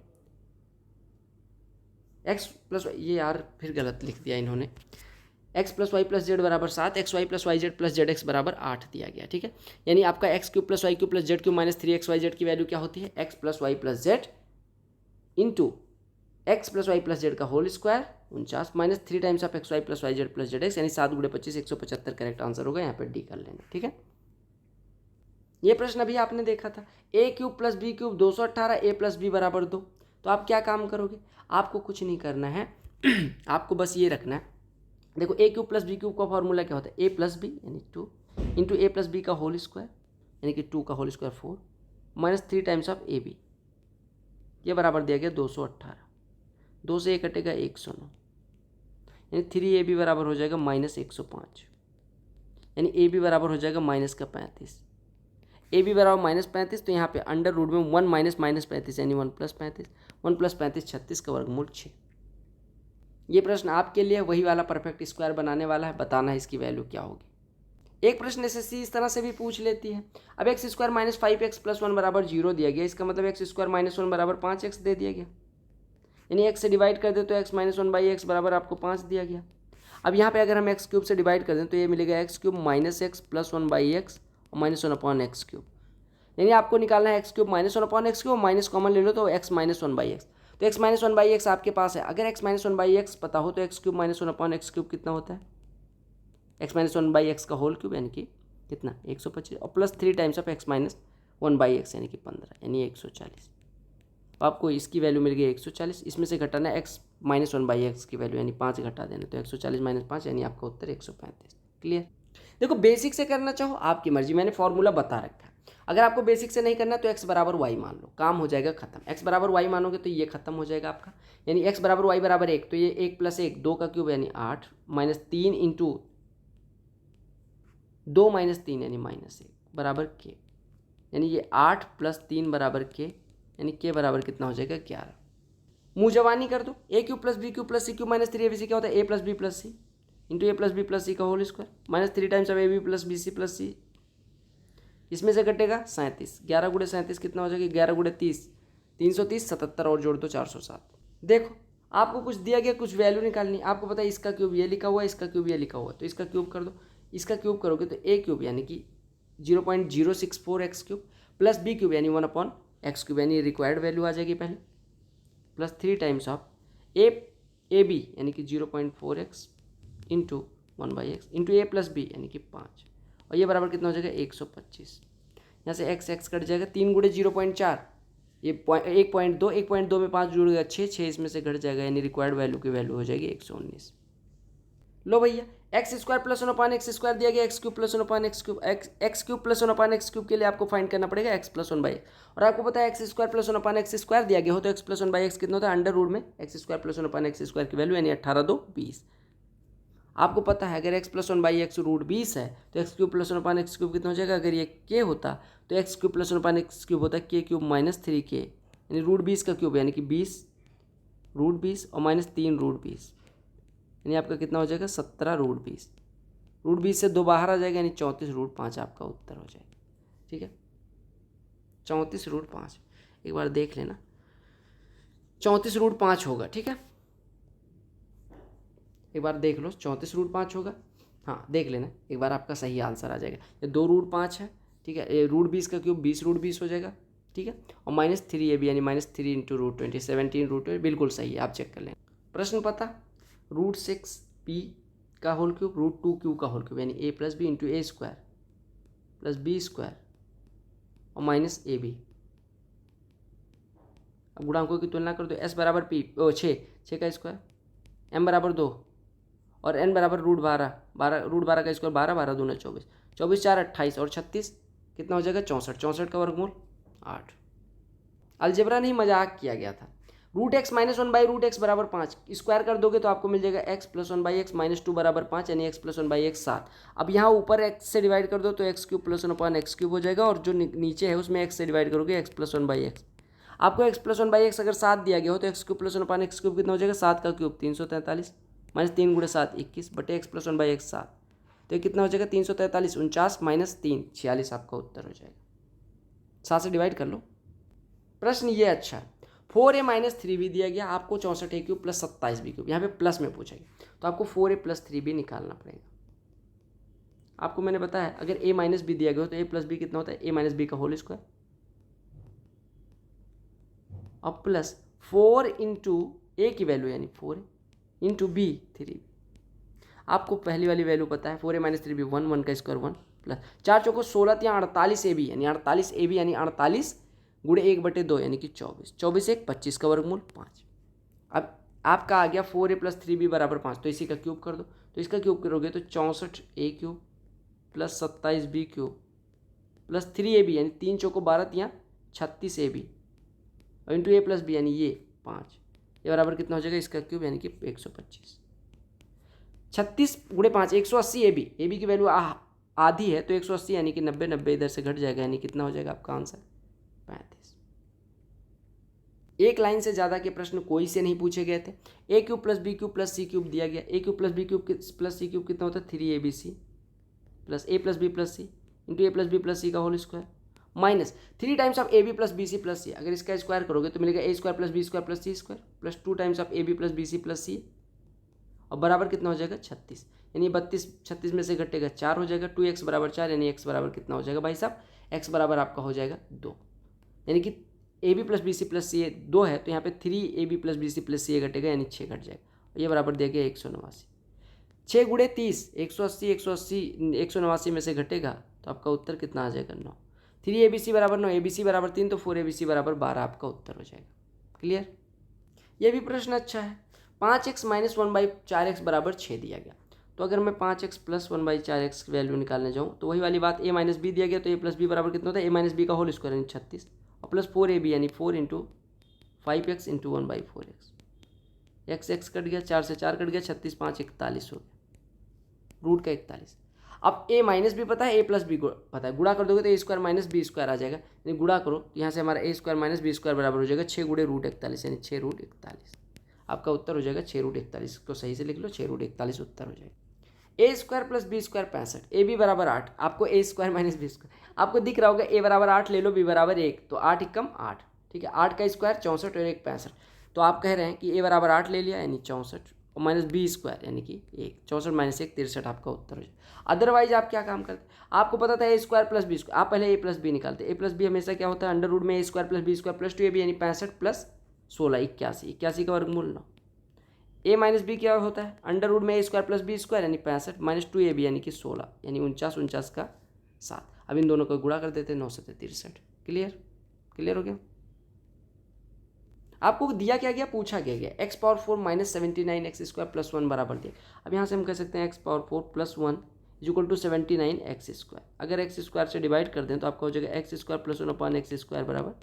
एक्स प्लस वाई, ये यार फिर गलत लिख दिया इन्होंने, x plus Y plus z बराबर 7, x Y plus Y Z plus Z x बराबर 8 दिया गया। ठीक है, यानी आपका x cube plus Y cube plus Z cube minus 3xyz की वैल्यू क्या होती है, x plus Y plus z into x plus Y plus z का whole square 49 minus 3 times of x Y plus Y Z plus Z x यानी 7 गुणे 25 175 correct answer होगा। यहाँ पर डी कर लेना। ठीक है, ये प्रश्न अभी आपने देखा था, ए क्यूब प्लस बी क्यूब 218, ए प्लस बी बराबर 2। तो आप क्या काम करोगे, आपको कुछ नहीं करना है आपको बस ये रखना है, देखो A cube plus B cube का फॉर्मूला क्या होता है, ए प्लस बी यानी 2 इंटू ए प्लस बी का होल स्क्वायर यानी कि 2 का whole square 4 minus 3 times of A B, ये बराबर दिया गया 218, 2 से 1 कटेगा 109 यानी 3ab बराबर हो जाएगा माइनस 105 यानी ए बी बराबर हो जाएगा माइनस का 35, ए बी बराबर माइनस 35 तो यहाँ पे अंडर रूट में 1 माइनस माइनस 35 यानी 1 प्लस 35, 1 प्लस 35 36 का वर्गमूल 6। ये प्रश्न आपके लिए वही वाला परफेक्ट स्क्वायर बनाने वाला है, बताना है इसकी वैल्यू क्या होगी। एक प्रश्न एसएससी इस तरह से भी पूछ लेती है, अब x square minus 5x plus 1 बराबर 0 दिया गया, इसका मतलब एक्स स्क्वायर माइनस 1 बराबर 5x दे दिया गया, यानी एक्स से डिवाइड कर दे तो एक्स माइनस 1 बाई एक्स बराबर आपको 5 दिया गया। अब यहाँ पे अगर हम एक्स क्यूब से डिवाइड कर दें तो ये मिलेगा x cube minus x plus 1 by x और माइनस 1 अपॉन एक्स क्यूब, यानी आपको निकालना है X cube minus 1 upon X cube, minus common ले लो तो एक्स माइनस 1 बाई एक्स, तो एक्स माइनस 1 बाई एक्स आपके पास है। अगर एक्स माइनस 1 बाई एक्स पता हो तो X cube minus 1 upon X cube कितना होता है, एक्स माइनस 1 बाई एक्स का होल क्यूब यानी कि कितना 125 और plus 3 times of x minus 1 by x यानी कि 15 यानी 140। तो आपको इसकी वैल्यू मिल गई 140, इसमें से घटाना एक्स माइनस 1 बाई एक्स की वैल्यू यानी 5 घटा देना तो 140 माइनस 5 यानी आपका उत्तर 135। क्लियर। देखो बेसिक से करना चाहो आपकी मर्जी, मैंने फॉर्मूला बता रखा है। अगर आपको बेसिक से नहीं करना तो एक्स बराबर वाई मान लो, काम हो जाएगा खत्म। एक्स बराबर वाई मानोगे तो ये खत्म हो जाएगा आपका, यानी एक्स बराबर वाई बराबर 1 तो ये 1 प्लस 1 2 का क्यूब यानी 8 माइनस 3 इंटू 2 माइनस 3 यानी माइनस 1 बराबर के, यानी ये 8 प्लस 3 बराबर के, यानी के बराबर कितना हो जाएगा 11। मुँह जवानी कर दो, a cube plus B cube plus C cube minus 3abc क्या होता है, ए plus B plus c into ए प्लस बी प्लस सी का whole square minus 3 times of A b plus b c plus c, इसमें से कटेगा 37, 11 गुणे 37 कितना हो जाएगा 11 गुणे 30 330, 77 और जोड़ दो 407। देखो आपको कुछ दिया गया, कुछ वैल्यू निकालनी, आपको पता है इसका क्यूब ये लिखा हुआ है, इसका क्यूब ये लिखा हुआ है, तो इसका क्यूब कर दो। इसका क्यूब करोगे तो ए क्यूब यानी कि 0.064 X cube plus B cube यानी 1 अपॉन एक्स क्यूब यानी रिक्वायर्ड वैल्यू आ जाएगी पहले, plus 3 times of A B यानी कि 0.4x into 1 by X into A plus B यानी कि 5 और ये बराबर कितना हो जाएगा 125। यहाँ से एक्स एक्स कट जाएगा, 3 गुणे 0.4 ये 1.2, 1.2 में 5 जुड़ गया 6, 6 इसमें से घट जाएगा यानी रिक्वायर्ड वैल्यू की वैल्यू हो जाएगी 119। लो भैया x square plus 1 upon X square दिया गया, X cube plus 1 upon X cube, x cube plus 1 upon X cube के लिए आपको फाइंड करना पड़ेगा एक्स प्लस 1 बाई एक्स, और आपको पता है x square plus 1 upon X square दिया गया हो तो एक्स प्लस 1 बाई एक्स कितना होता है अंडर रूट में X square plus 1 upon X square की वैल्यू यानी 18 2 20। आपको पता है अगर X plus one by X root 20 है तो X cube plus one upon X cube कितना हो जाएगा, अगर ये के होता तो X cube plus one upon X cube होता के क्यूब माइनस 3 के, यानी रूट 20 का क्यूब यानी कि 20 रूट 20 और माइनस 3 रूट 20, यानी आपका कितना हो जाएगा 17 रूट 20। रूट 20 से 2 बाहर आ जाएगा यानी 34 रूट 5 आपका उत्तर हो जाएगा। ठीक है, 34 रूट 5 एक बार देख लेना, 34 रूट 5 होगा। ठीक है, एक बार देख लो 34 रूट 5 होगा। हाँ देख लेना एक बार, आपका सही आंसर आ जाएगा। ये 2 रूट 5 है। ठीक है, ये रूट 20 का क्यूब 20 रूट 20 हो जाएगा। ठीक है, और माइनस 3 ये भी यानी माइनस 3 इंटू रूट 20 17 रूट 20 बिल्कुल सही है, आप चेक कर लें। प्रश्न पता रूट 6 पी का होल क्यूब रूट 2 क्यू का होल क्यूब यानी ए plus B into A square plus B square और माइनस ए बी। अब गुणांकों की तुलना कर दो, एस बराबर पी 6 का स्क्वायर, एम बराबर 2 और एन बराबर रूट 12 रूट 12 का स्क्वायर 12 12 दूना 24 24 4 28 और 36 कितना हो जाएगा 64 64 का वर्गमूल 8। अलजेब्रा नहीं मजाक किया गया था। Root X minus 1 by root X बराबर 5 स्क्वायर कर दोगे तो आपको मिल जाएगा X plus 1 by X minus 2 बराबर 5 यानी एक्स प्लस 1 बाई एक्स 7। अब यहाँ ऊपर एक्स से डिवाइड कर दो तो एक्स क्यूब प्लस 1 अपान एक्स क्यूब हो जाएगा और जो नीचे है उसमें एक्स से डिवाइड करोगे एक्स प्लस 1 बाई एक्स। आपको एक्स प्लस 1 बाई एक्स अगर 7 दिया गया हो तो एक्स क्यूब प्लस 1 अपान एक्स क्यूब कितना हो जाएगा 7 का क्यूब 343 माइनस 3 गुणे 7 21 बटे एक्स प्लस 1 बाई एक्स 7, तो ये कितना हो जाएगा 343 49 माइनस 3 46 आपका उत्तर हो जाएगा। 7 से डिवाइड कर लो। प्रश्न ये अच्छा है, 4a माइनस 3b दिया गया आपको 64a cube plus 27b cube, यहाँ पे प्लस में पूछा गया तो आपको 4a प्लस 3b निकालना पड़ेगा। आपको मैंने बताया अगर a माइनस बी दिया गया हो तो a प्लस बी कितना होता है a माइनस बी का होल स्क्वायर और प्लस 4 इंटू ए की वैल्यू यानी 4 इंटू बी 3b। आपको पहली वाली वैल्यू पता है 4a माइनस 3b 1 1 का स्क्वायर 1 प्लस 4 चौको 16 या 48ab यानी 48ab यानी 48 गुणे 1/2 यानी कि 24 24 1 25 का वर्गमूल 5। अब आपका आ गया 4a प्लस 3b बराबर 5 तो इसी का क्यूब कर दो, तो इसका क्यूब करोगे तो 64a cube plus 27b cube plus 3ab यानी 3 चौको 12 या 36ab और इंटू a प्लस बी यानी ये 5, ये बराबर कितना हो जाएगा इसका क्यूब यानी कि 125। 36 गुणे 5 180 ए बी की वैल्यू आधी है तो 180 यानी कि 90 90 इधर से घट जाएगा यानी कितना हो जाएगा आपका आंसर 35। एक लाइन से ज़्यादा के प्रश्न कोई से नहीं पूछे गए थे। A cube plus B cube plus C cube दिया गया, a cube plus B cube plus C cube कितना होता है 3ab plus a plus B plus c into A plus B plus c का whole square minus 3 times of A b plus b c plus c, अगर इसका square करोगे तो मिलेगा a square plus B square plus C square plus 2 times of A b plus b c plus c और बराबर कितना हो जाएगा 36, यानी 32 36 में से घटेगा 4 हो जाएगा 2x बराबर 4 यानी x बराबर कितना हो जाएगा भाई साहब x बराबर आपका हो जाएगा 2, यानी कि a b plus b c plus c 2 है तो यहाँ पे 3 ab plus b c plus c घटेगा यानी 6 घट जाएगा, ये बराबर दिया गया 189। 6 गुणे 30 180 180 189 में से घटेगा तो आपका उत्तर कितना आ जाएगा 9। 3abc बराबर 9 abc बराबर 3 तो 4abc बराबर 12 आपका उत्तर हो जाएगा। क्लियर, ये भी प्रश्न अच्छा है। 5x माइनस 1/4x बराबर 6 दिया गया, तो अगर मैं 5x प्लस 1/4x की वैल्यू निकालने जाऊँ तो वही वाली बात a माइनस बी दिया गया तो a प्लस बी बराबर कितना होता है a माइनस बी का होल स्क्वायर यानी 36 और प्लस 4ab यानी 4 into 5x into 1/4x, x cut गया 4 से 4 कट गया 36 5 41 हो गया रूट का 41। अब a माइनस बी पता है a प्लस बी पता है, गुणा कर दोगे तो a square minus b square आ जाएगा, यानी गुणा करो यहाँ से हमारा a square minus b square बराबर हो जाएगा 6 गुणे रूट 41 यानी 6 रूट 41। आपका उत्तर हो जाएगा 6 रूट 41, को सही से लिख लो 6 रूट 41 उत्तर हो जाएगा। A square plus B square 65, a b बराबर 8, आपको a square minus b square आपको दिख रहा होगा ए बराबर 8 ले लो बी बराबर 1 तो 8 एकम 8, ठीक है 8 का स्क्वायर 64 और 1 65, तो आप कह रहे हैं कि ए बराबर 8 ले लिया यानी 64 और माइनस बी स्क्वायर यानी कि 1 64 माइनस 1 63 आपका उत्तर हो जाएगा। अदरवाइज आप क्या काम करते, आपको पता था ए स्क्वायर प्लस बी स्क्वायर, आप पहले ए प्लस बी निकालते, ए प्लस बी हमेशा क्या होता है अंडर रूट में a square plus B square plus 2ab यानी 65 प्लस 16 81 का वर्गमूल 9। ए माइनस बी क्या होता है अंडर रूट में a square plus B square यानी 65 माइनस 2ab यानी कि 16 यानी 49 का 7। अब इन दोनों को गुणा कर देते हैं 9 से 63। क्लियर हो गया। आपको दिया क्या गया, पूछा गया x power 4 minus 79 X square plus 1 बराबर दिया। अब यहाँ से हम कह सकते हैं X power 4 plus 1 is equal to 79 X square. अगर एक्स स्क्वायर से डिवाइड कर दें तो आपका हो जाएगा X square plus 1 upon X square बराबर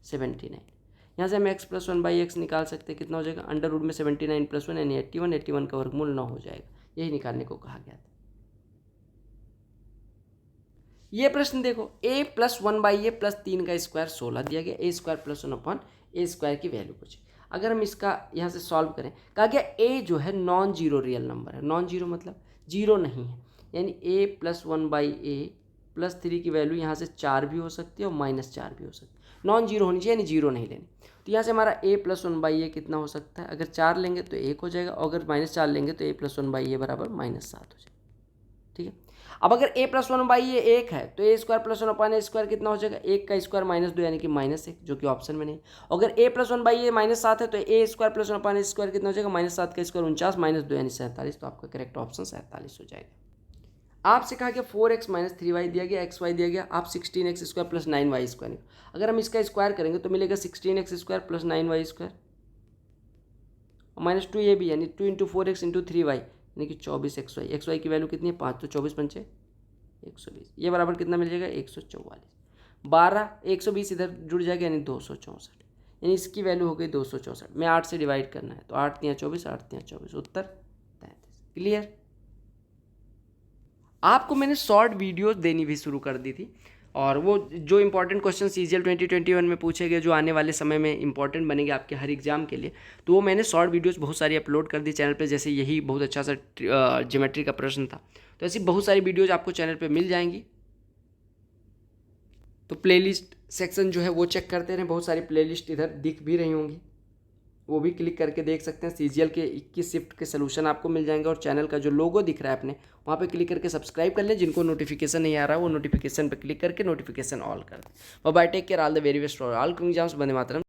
79। यहाँ से हम एक्स प्लस 1 बाई एक्स निकाल सकते हैं, कितना हो जाएगा अंडर रूट में 79 प्लस 1 यानी 81 81 का वर्गमूल 9 हो जाएगा, यही निकालने को कहा गया था। ये प्रश्न देखो, a प्लस 1/a प्लस 3 का स्क्वायर 16 दिया गया, a square plus 1 upon A square की वैल्यू पूछी। अगर हम इसका यहाँ से सॉल्व करें, कहा गया a जो है नॉन जीरो रियल नंबर है। नॉन जीरो मतलब जीरो नहीं है, यानी a प्लस 1/a प्लस 3 की वैल्यू यहाँ से 4 भी हो सकती है और -4 भी हो सकती है। नॉन जीरो होनी चाहिए, यानी जीरो नहीं लेनी। तो यहाँ से हमारा a प्लस 1/a कितना हो सकता है, अगर 4 लेंगे तो 1 हो जाएगा, और अगर -4 लेंगे तो a प्लस 1/a बराबर -7 हो जाएगा। ठीक है, अब अगर a प्लस 1/a 1 है तो a square plus 1 upon A square कितना हो जाएगा, 1 का स्क्वायर -2 यानी कि -1, जो कि ऑप्शन में नहीं। अगर a प्लस 1/a -7 है तो a square plus 1 upon A square कितना हो जाएगा, -7 का स्क्वायर 49, -2 यानी 47। तो आपका करेक्ट ऑप्शन 47 हो जाएगा। आपसे कहा गया 4x - 3y दिया गया, xy दिया गया, आप 16x square plus 9y square. अगर हम इसका स्क्वायर करेंगे तो मिलेगा 16x square plus 9y square -2 ये भी, यानी 2 × 4x × 3y यानी कि 24xy। xy की वैल्यू कितनी है 5, तो 24 पंचे 120, ये बराबर कितना मिल जाएगा 144। 12 120 इधर जुड़ जाएगा यानी 264, यानी इसकी वैल्यू हो गई 264 में 8 से डिवाइड करना है, तो 8 × 24, 8 × 24, उत्तर 33। क्लियर। आपको मैंने शॉर्ट वीडियोस देनी भी शुरू कर दी थी, और वो जो इंपॉर्टेंट क्वेश्चन CGL 2021 में पूछे गए, जो आने वाले समय में इंपॉर्टेंट बनेंगे आपके हर एग्जाम के लिए, तो वो मैंने शॉर्ट वीडियोस बहुत सारी अपलोड कर दी चैनल पे। जैसे यही बहुत अच्छा सा ज्योमेट्री का प्रश्न था, तो ऐसी बहुत सारी वीडियोज आपको चैनल पे मिल जाएंगी। तो प्लेलिस्ट सेक्शन जो है वो चेक करते रहें, बहुत सारी प्लेलिस्ट इधर दिख भी रही होंगी, वो भी क्लिक करके देख सकते हैं। CGL के 21 शिफ्ट के सोल्यूशन आपको मिल जाएंगे, और चैनल का जो लोगो दिख रहा है अपने, वहाँ पे क्लिक करके सब्सक्राइब कर लें। जिनको नोटिफिकेशन नहीं आ रहा है वो नोटिफिकेशन पे क्लिक करके नोटिफिकेशन ऑल कर दें। Bye, take care, all the very best for all exams. वंदे मातरम।